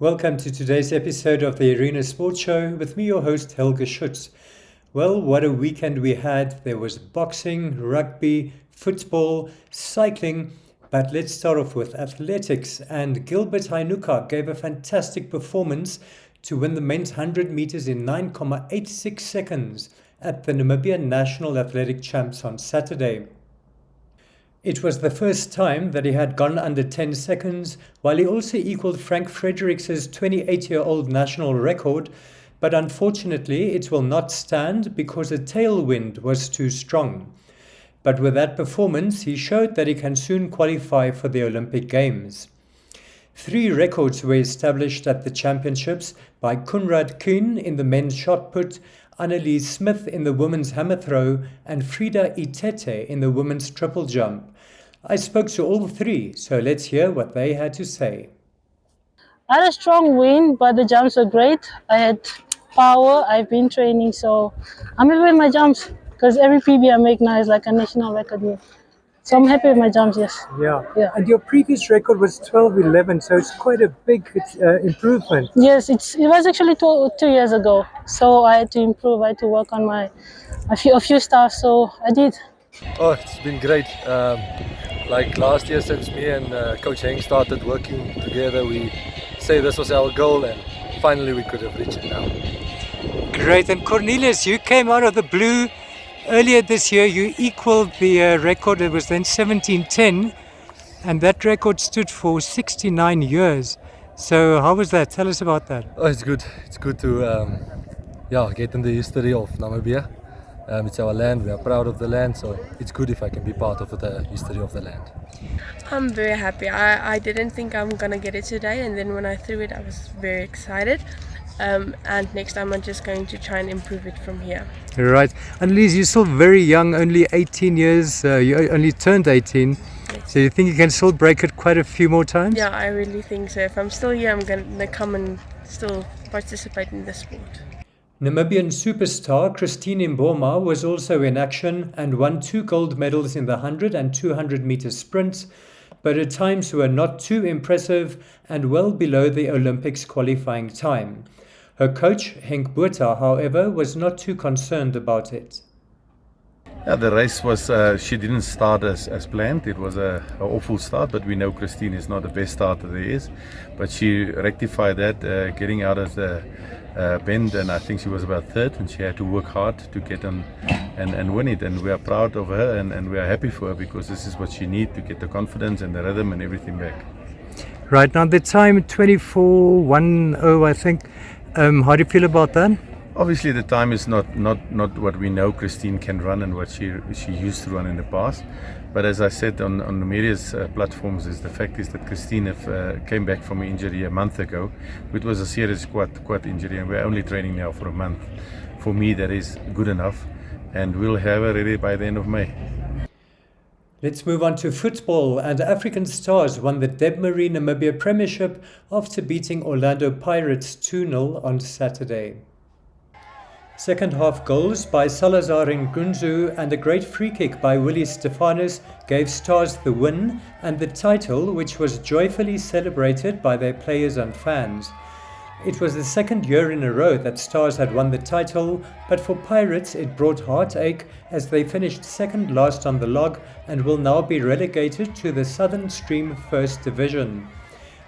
Welcome to today's episode of the Arena Sports Show with me, your host, Helge Schutz. Well, what a weekend we had. There was boxing, rugby, football, cycling, but let's start off with athletics. And Gilbert Hainuka gave a fantastic performance to win the men's 100 meters in 9.86 seconds at the Namibia National Athletic Champs on Saturday. It was the first time that he had gone under 10 seconds, while he also equaled Frank Fredericks' 28-year-old national record, but unfortunately it will not stand because a tailwind was too strong. But with that performance, he showed that he can soon qualify for the Olympic Games. 3 records were established at the championships by Kunrad Kuhn in the men's shot put, Annelies Smith in the women's hammer throw, and Frida Itete in the women's triple jump. I spoke to all 3, so let's hear what they had to say. I had a strong win, but the jumps were great. I had power, I've been training, so I'm happy with my jumps because every PB I make now is like a national record here. So I'm happy with my jumps, yes. Yeah. And your previous record was 12:11, so it's quite a big improvement. Yes, it was actually 2 years ago, so I had to improve. I had to work on a few stuff, so I did. Oh, it's been great. Like last year, since me and Coach Heng started working together, we say this was our goal, and finally we could have reached it now. Great. And Cornelius, you came out of the blue. Earlier this year, you equaled the record. It was then 17:10, and that record stood for 69 years. So how was that? Tell us about that. Oh, it's good. It's good to get in the history of Namibia. It's our land. We are proud of the land, so it's good if I can be part of the history of the land. I'm very happy. I didn't think I'm gonna get it today, and then when I threw it, I was very excited. And next time I'm just going to try and improve it from here. Right. Annelies, you're still very young, only 18 years. You only turned 18. Yes. So you think you can still break it quite a few more times? Yeah, I really think so. If I'm still here, I'm gonna come and still participate in the sport. Namibian superstar Christine Mboma was also in action and won 2 gold medals in the 100 and 200 meter sprints, but her times were not too impressive and well below the Olympics qualifying time. Her coach, Henk Botha, however, was not too concerned about it. Yeah, the race was, she didn't start as planned. It was an awful start, but we know Christine is not the best starter there is. But she rectified that, getting out of the bend, and I think she was about 3rd, and she had to work hard to get on and win it. And we are proud of her, and we are happy for her because this is what she needs to get the confidence and the rhythm and everything back. Right, now the time 24:10, I think. How do you feel about that? Obviously, the time is not what we know Christine can run and what she used to run in the past. But as I said on the media's platforms, the fact is that Christine came back from an injury a month ago. It was a serious quad injury, and we're only training now for a month. For me, that is good enough, and we'll have her ready by the end of May. Let's move on to football, and African Stars won the Debmarie Namibia Premiership after beating Orlando Pirates 2-0 on Saturday. Second half goals by Salazar Ngunzu and a great free kick by Willie Stefanus gave Stars the win and the title, which was joyfully celebrated by their players and fans. It was the 2nd year in a row that Stars had won the title, but for Pirates it brought heartache as they finished 2nd last on the log and will now be relegated to the Southern Stream 1st Division.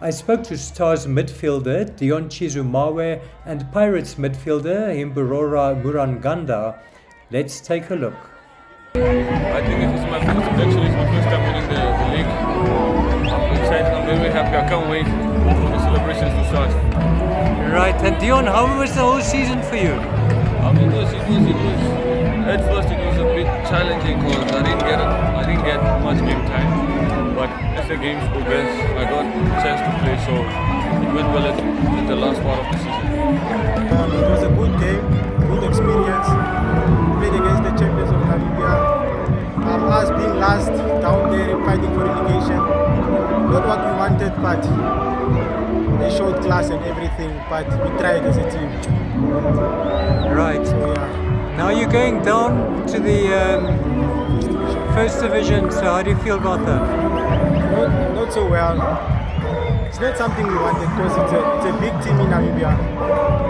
I spoke to Stars midfielder Dion Chizumawe and Pirates midfielder Himburora Muranganda. Let's take a look. I think this is my first time winning the league. I'm excited, I'm very happy, I can't wait for the celebrations to start. Right, and Dion, how was the whole season for you? It was at first it was a bit challenging because I didn't get much game time. But as the games progressed, I got a chance to play, so it went well at the last part of the season. It was a good game, good experience. Played against the champions of Namibia. Us being last down there fighting for relegation. Not what we wanted, but they showed class and everything, but we tried as a team. Right. So yeah. Now you're going down to the first division, so how do you feel about that? Not so well. It's not something we wanted because it's a big team in Namibia.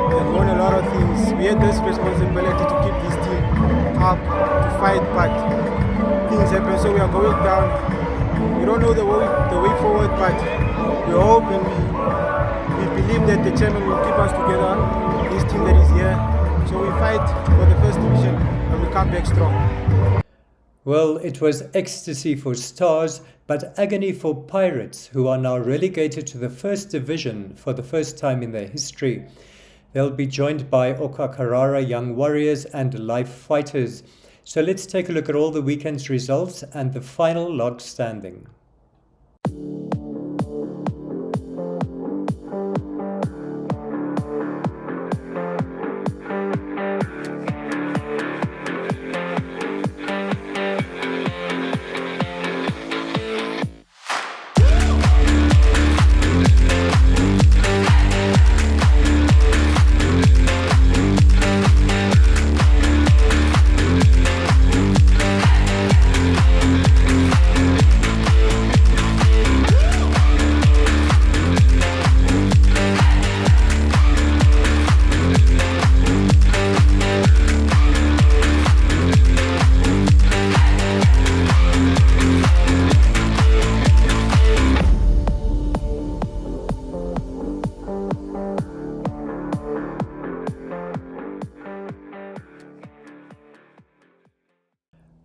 They've won a lot of things. We had this responsibility to keep this team up, to fight, but things happen, so we are going down. We don't know the way forward, but we hope and we believe that the chairman will keep us together, this team that is here. So we fight for the first division and we come back strong. Well, it was ecstasy for Stars, but agony for Pirates, who are now relegated to the first division for the first time in their history. They'll be joined by Okakarara Young Warriors and Life Fighters. So let's take a look at all the weekend's results and the final log standing.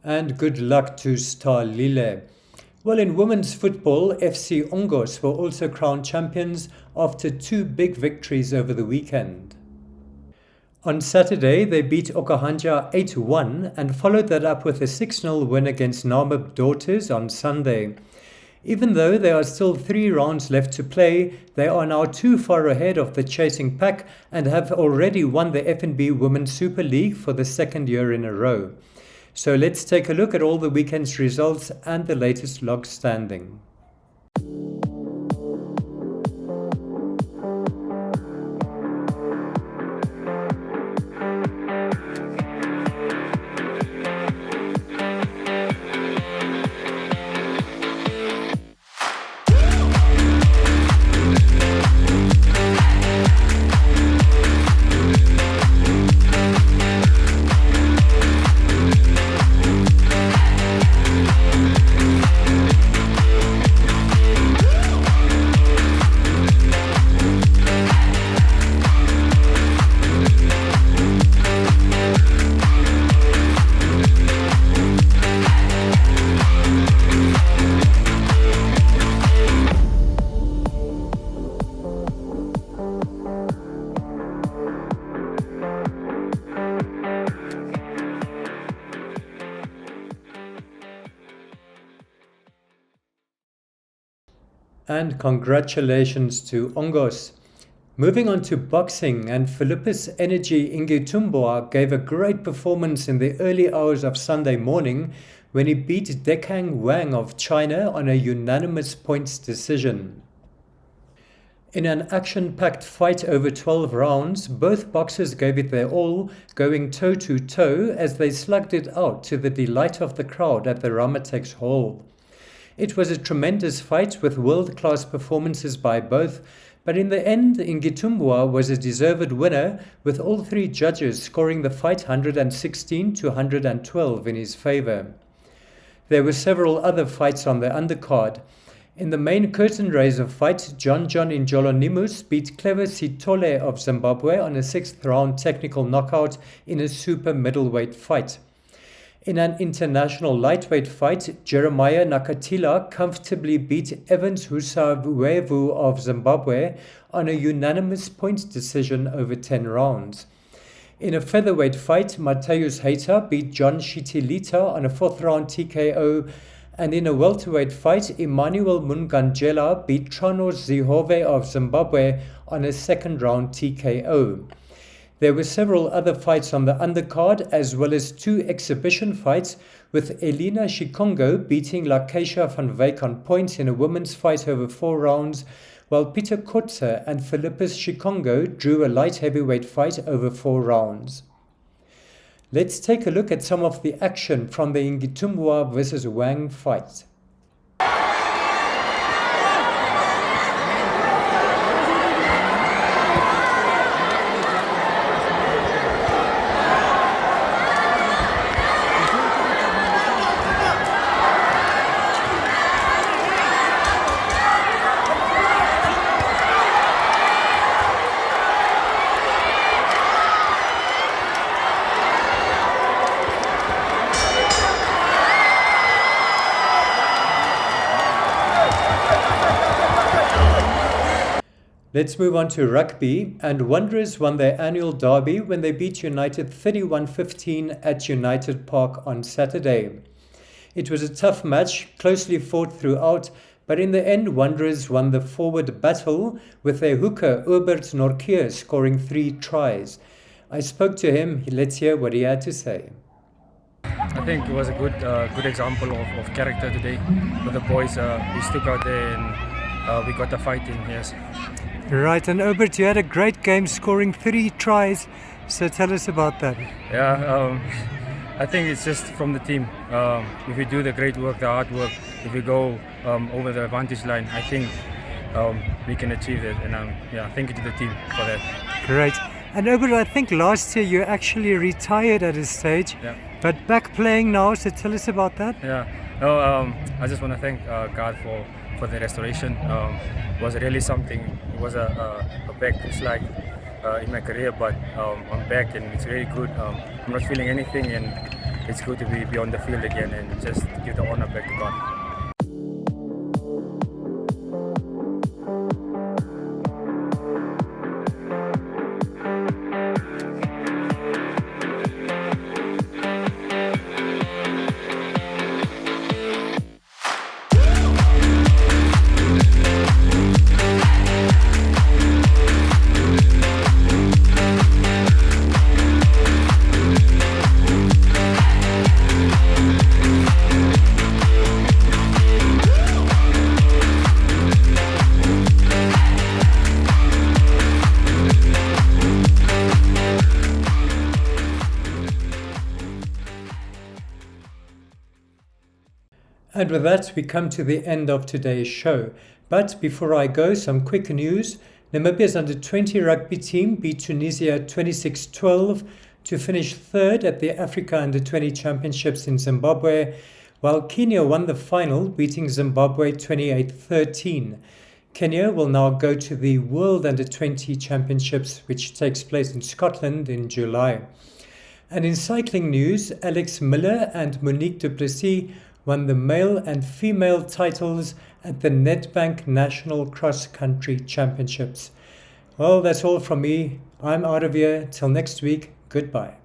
And good luck to Star Lille. Well, in women's football, FC Ongos were also crowned champions after 2 big victories over the weekend. On Saturday, they beat Okahanja 8-1 and followed that up with a 6-0 win against Namib Daughters on Sunday. Even though there are still 3 rounds left to play, they are now too far ahead of the chasing pack and have already won the FNB Women's Super League for the 2nd year in a row. So let's take a look at all the weekend's results and the latest log standing. And congratulations to Ongos. Moving on to boxing, and Philippus Energy Ingitumbua gave a great performance in the early hours of Sunday morning when he beat Dekang Wang of China on a unanimous points decision. In an action-packed fight over 12 rounds, both boxers gave it their all, going toe-to-toe as they slugged it out to the delight of the crowd at the Ramatex Hall. It was a tremendous fight with world-class performances by both, but in the end, Ingitumbua was a deserved winner, with all 3 judges scoring the fight 116 to 112 in his favour. There were several other fights on the undercard. In the main curtain raiser fight, John Njolonimus beat Clever Sitole of Zimbabwe on a 6th round technical knockout in a super middleweight fight. In an international lightweight fight, Jeremiah Nakatila comfortably beat Evans Husawevu of Zimbabwe on a unanimous points decision over 10 rounds. In a featherweight fight, Mateus Heita beat John Shitilita on a 4th round TKO, and in a welterweight fight, Emmanuel Munganjela beat Tranos Zihove of Zimbabwe on a 2nd round TKO. There were several other fights on the undercard, as well as 2 exhibition fights, with Elina Shikongo beating Lakeisha van Wyk on points in a women's fight over 4 rounds, while Peter Kotze and Philippus Shikongo drew a light heavyweight fight over 4 rounds. Let's take a look at some of the action from the Ingitumbua vs Wang fight. Let's move on to rugby, and Wanderers won their annual derby when they beat United 31-15 at United Park on Saturday. It was a tough match, closely fought throughout, but in the end Wanderers won the forward battle with their hooker Obert Norkier scoring 3 tries. I spoke to him, let's hear what he had to say. I think it was a good example of character today with the boys. We stuck out there and we got the fight in, yes. Right, and Obert, you had a great game scoring 3 tries, so tell us about that. Yeah, I think it's just from the team. If we do the great work, the hard work, if we go over the advantage line, I think we can achieve it. And thank you to the team for that. Great. And Obert, I think last year you actually retired at a stage, but back playing now, so tell us about that. Yeah, no, I just want to thank God for the restoration. It was really something. It was a backslide in my career, but I'm back and it's really good. I'm not feeling anything, and it's good to be on the field again and just give the honor back to God. And with that, we come to the end of today's show. But before I go, some quick news. Namibia's under-20 rugby team beat Tunisia 26-12 to finish third at the Africa Under-20 Championships in Zimbabwe, while Kenya won the final, beating Zimbabwe 28-13. Kenya will now go to the World Under-20 Championships, which takes place in Scotland in July. And in cycling news, Alex Miller and Monique du Plessis won the male and female titles at the Nedbank National Cross Country Championships. Well, that's all from me. I'm out of here. Till next week. Goodbye.